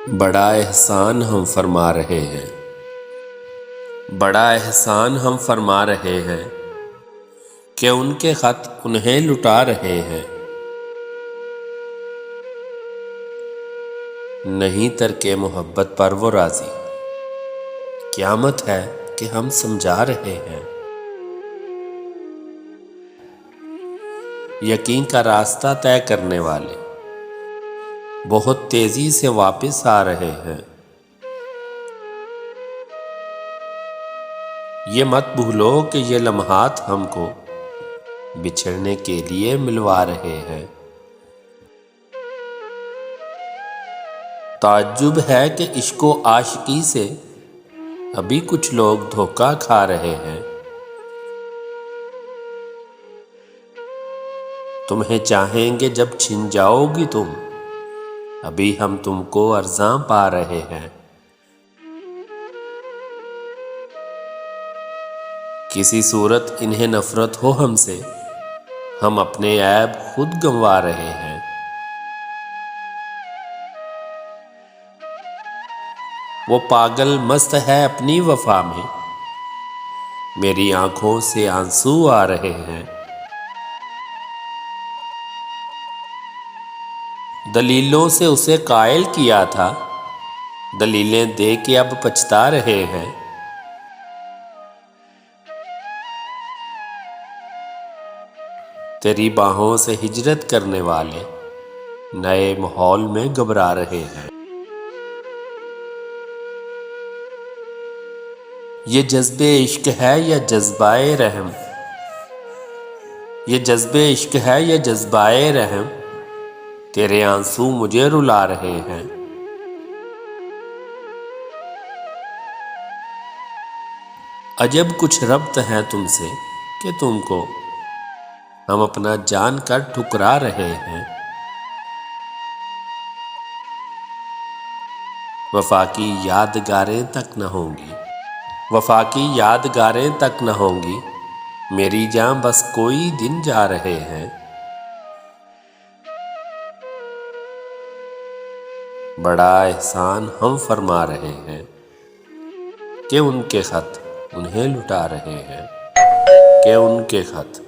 بڑا احسان ہم فرما رہے ہیں، بڑا احسان ہم فرما رہے ہیں کہ ان کے خط انہیں لٹا رہے ہیں۔ نہیں ترک محبت پر وہ راضی، قیامت ہے کہ ہم سمجھا رہے ہیں۔ یقین کا راستہ طے کرنے والے بہت تیزی سے واپس آ رہے ہیں۔ یہ مت بھولو کہ یہ لمحات ہم کو بچھڑنے کے لیے ملوا رہے ہیں۔ تعجب ہے کہ عشق و عاشقی سے ابھی کچھ لوگ دھوکہ کھا رہے ہیں۔ تمہیں چاہیں گے جب چھن جاؤ گی تم، ابھی ہم تم کو ارزاں پا رہے ہیں۔ کسی صورت انہیں نفرت ہو ہم سے، ہم اپنے عیب خود گنوا رہے ہیں۔ وہ پاگل مست ہے اپنی وفا میں، میری آنکھوں سے آنسو آ رہے ہیں۔ دلیلوں سے اسے قائل کیا تھا، دلیلیں دے کے اب پچھتا رہے ہیں۔ تیری باہوں سے ہجرت کرنے والے نئے ماحول میں گھبرا رہے ہیں۔ یہ جذبِ عشق ہے یا جذبہ رحم، یہ جذبِ عشق ہے یا جذبہ رحم، تیرے آنسو مجھے رلا رہے ہیں۔ عجب کچھ ربط ہے تم سے کہ تم کو ہم اپنا جان کر ٹھکرا رہے ہیں۔ وفا کی یادگاریں تک نہ ہوں گی، وفا کی یادگاریں تک نہ ہوں گی، میری جاں بس کوئی دن جا رہے ہیں۔ بڑا احسان ہم فرما رہے ہیں کہ ان کے خط انہیں لٹا رہے ہیں، کہ ان کے خط